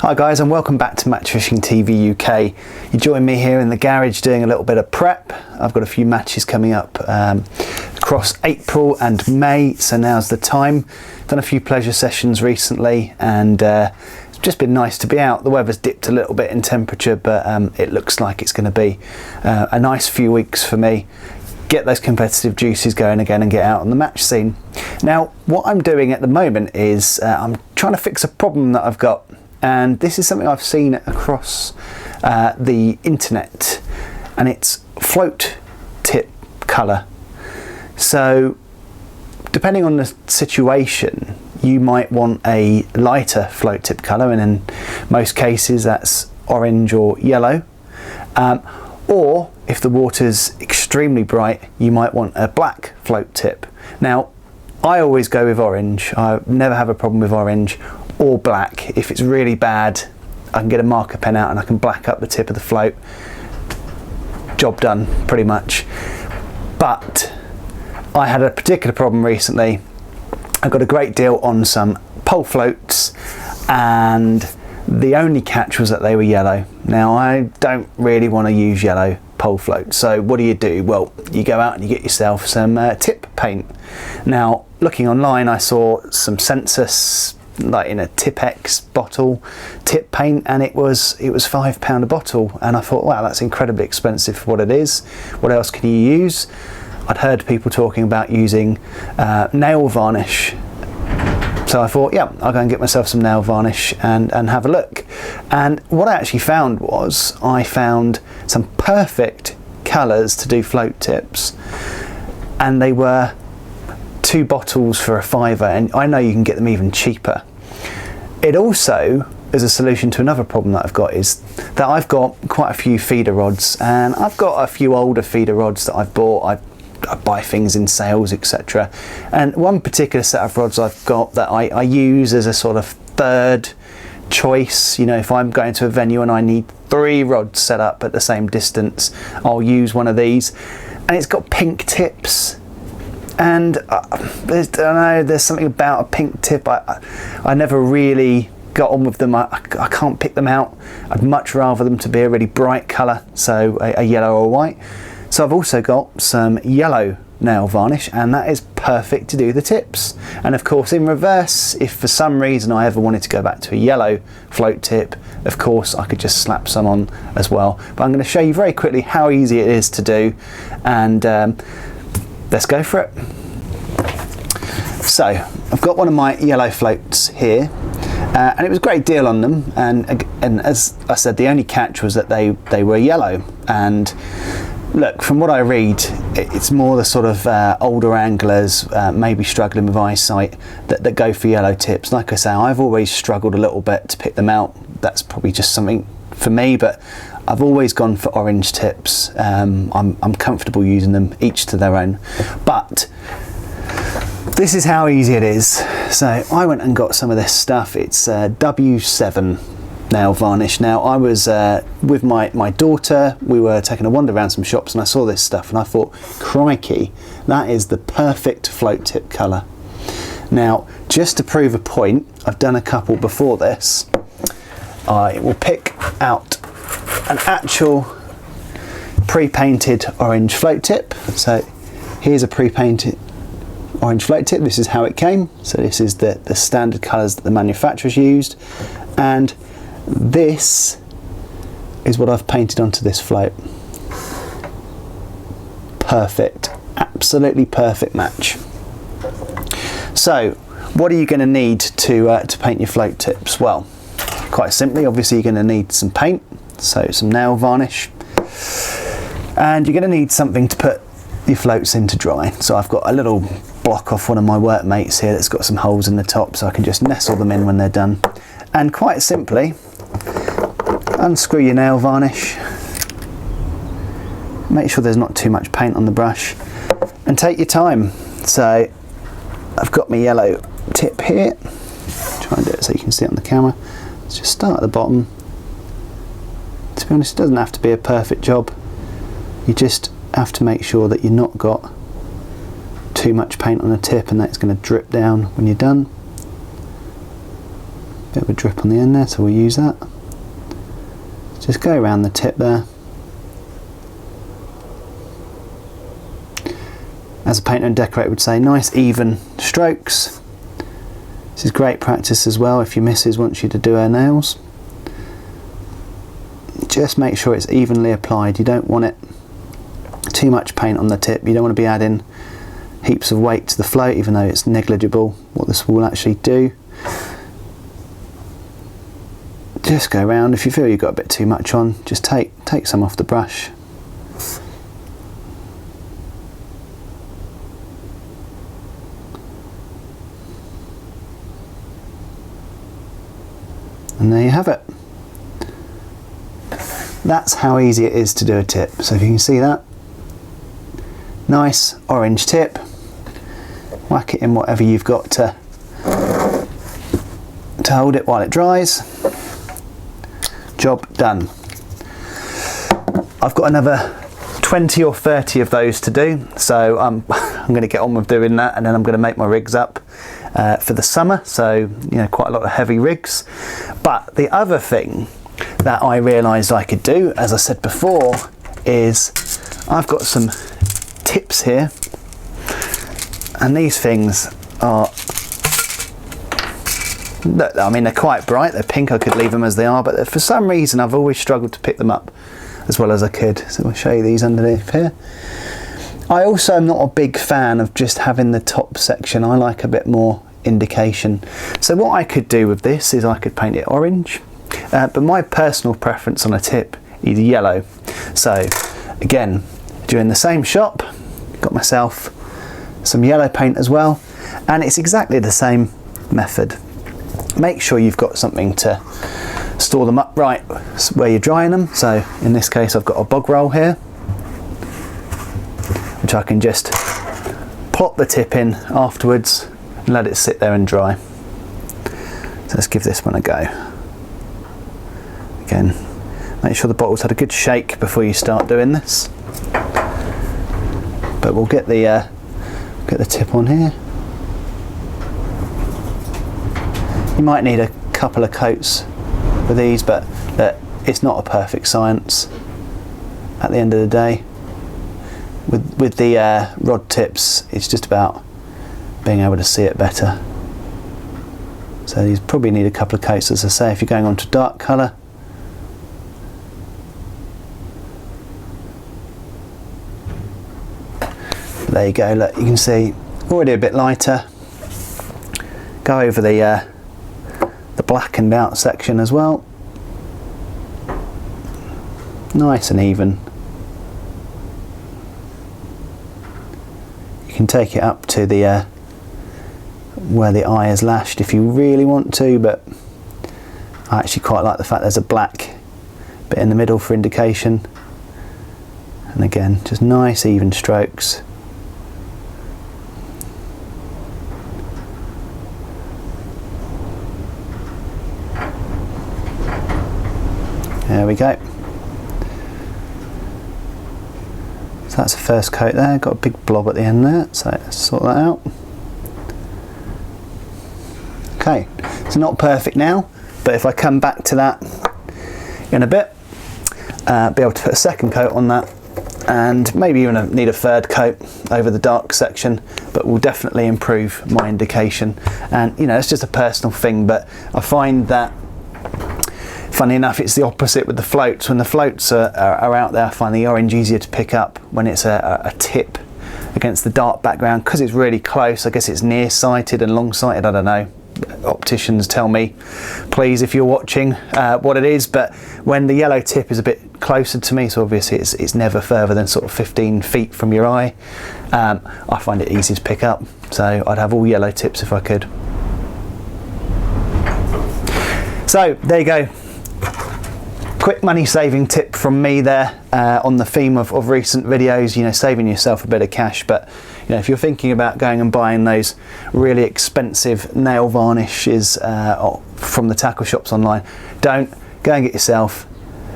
Hi guys, and welcome back to Match Fishing TV UK. You join me here in the garage doing a little bit of prep. I've got a few matches coming up across April and May, so now's the time. Done a few pleasure sessions recently, and it's just been nice to be out. The weather's dipped a little bit in temperature, but it looks like it's going to be a nice few weeks for me. Get those competitive juices going again and get out on the match scene. Now, what I'm doing at the moment is I'm trying to fix a problem that I've got. And this is something I've seen across the internet, and it's float tip colour. So depending on the situation, you might want a lighter float tip colour, and in most cases that's orange or yellow. Or if the water's extremely bright, you might want a black float tip. Now, I always go with orange. I never have a problem with orange or black. If it's really bad, I can get a marker pen out and I can black up the tip of the float. Job done, pretty much. But I had a particular problem recently. I got a great deal on some pole floats, and the only catch was that they were yellow. Now, I don't really want to use yellow pole floats, so what do? Well, you go out and you get yourself some tip paint. Now, looking online, I saw some Sensus, like in a Tipp-Ex bottle, tip paint, and it was £5 a bottle, and I thought, wow, that's incredibly expensive for what it is. What else can you use? I'd heard people talking about using nail varnish, so I thought, yeah, I'll go and get myself some nail varnish and have a look. And what I actually found was I found some perfect colours to do float tips, and they were 2 bottles for £5, and I know you can get them even cheaper. It also is a solution to another problem that I've got, is that I've got quite a few feeder rods, and I've got a few older feeder rods that I've bought. I buy things in sales, etc. And one particular set of rods I've got that I use as a sort of third choice. You know, if I'm going to a venue and I need 3 rods set up at the same distance, I'll use one of these, and it's got pink tips. And I don't know, there's something about a pink tip, I never really got on with them. I can't pick them out. I'd much rather them to be a really bright colour, so a yellow or white. So I've also got some yellow nail varnish, and that is perfect to do the tips. And of course, in reverse, if for some reason I ever wanted to go back to a yellow float tip, of course I could just slap some on as well. But I'm going to show you very quickly how easy it is to do, and let's go for it. So I've got one of my yellow floats here, and it was a great deal on them, and as I said, the only catch was that they were yellow. And look, from what I read, it's more the sort of older anglers, maybe struggling with eyesight, that go for yellow tips. Like I say, I've always struggled a little bit to pick them out. That's probably just something for me, but I've always gone for orange tips. I'm comfortable using them, each to their own. But this is how easy it is. So I went and got some of this stuff. It's W7 nail varnish. Now, I was with my daughter. We were taking a wander around some shops, and I saw this stuff and I thought, crikey, that is the perfect float tip colour. Now, just to prove a point, I've done a couple before this. I will pick out an actual pre-painted orange float tip. So here's a pre-painted orange float tip. This is how it came. So this is the standard colours that the manufacturers used, and this is what I've painted onto this float. Perfect, absolutely perfect match. So what are you going to need to paint your float tips? Well, quite simply, obviously you're going to need some paint, so some nail varnish, and you're going to need something to put your floats in to dry. So I've got a little block off one of my workmates here that's got some holes in the top, so I can just nestle them in when they're done. And quite simply, unscrew your nail varnish, make sure there's not too much paint on the brush, and take your time. So I've got my yellow tip here. Try and do it so you can see it on the camera. Let's just start at the bottom. To be honest, it doesn't have to be a perfect job. You just have to make sure that you've not got too much paint on the tip, and that's going to drip down when you're done. Bit of a drip on the end there, so we'll use that. Just go around the tip there. As a painter and decorator would say, nice even strokes. This is great practice as well if your missus wants you to do her nails. Just make sure it's evenly applied. You don't want it too much paint on the tip. You don't want to be adding heaps of weight to the float, even though it's negligible what this will actually do. Just go around. If you feel you've got a bit too much on, just take some off the brush. And there you have it. That's how easy it is to do a tip. So if you can see that, nice orange tip. Whack it in whatever you've got to hold it while it dries. Job done. I've got another 20 or 30 of those to do, so I'm going to get on with doing that, and then I'm going to make my rigs up for the summer. So, you know, quite a lot of heavy rigs. But the other thing that I realised I could do, as I said before, is I've got some tips here, and these things are, I mean, they're quite bright, they're pink. I could leave them as they are, but for some reason I've always struggled to pick them up as well as I could. So I'll show you these underneath here. I also am not a big fan of just having the top section. I like a bit more indication. So what I could do with this is I could paint it orange, but my personal preference on a tip is yellow. So again, doing the same shop, got myself some yellow paint as well, and it's exactly the same method. Make sure you've got something to store them upright where you're drying them. So in this case I've got a bog roll here, which I can just plop the tip in afterwards and let it sit there and dry. So let's give this one a go. Again, make sure the bottle's had a good shake before you start doing this. But we'll get the tip on here. You might need a couple of coats with these, but it's not a perfect science at the end of the day. With the rod tips, it's just about being able to see it better. So you probably need a couple of coats, as I say, if you're going on to dark colour. There you go, look, you can see already a bit lighter. Go over the blackened out section as well. Nice and even. You can take it up to the where the eye is lashed if you really want to, but I actually quite like the fact there's a black bit in the middle for indication. And again, just nice even strokes. There we go. So that's the first coat there, got a big blob at the end there, so let's sort that out. Okay, it's not perfect now, but if I come back to that in a bit, be able to put a second coat on that, and maybe even need a third coat over the dark section, but will definitely improve my indication. And you know, it's just a personal thing, but I find that, funny enough, it's the opposite with the floats. When the floats are out there, I find the orange easier to pick up when it's a tip against the dark background, because it's really close. I guess it's nearsighted and long-sighted, I don't know. Opticians, tell me please if you're watching what it is, but when the yellow tip is a bit closer to me, so obviously it's never further than sort of 15 feet from your eye, I find it easy to pick up. So I'd have all yellow tips if I could. So there you go. Quick money saving tip from me there on the theme of recent videos, you know, saving yourself a bit of cash. But you know, if you're thinking about going and buying those really expensive nail varnishes from the tackle shops online, don't. Go and get yourself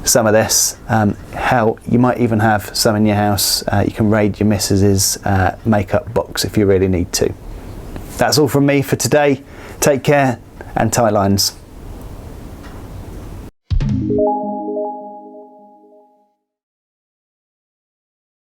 some of this. Hell, you might even have some in your house. You can raid your missus's makeup box if you really need to. That's all from me for today. Take care and tie lines.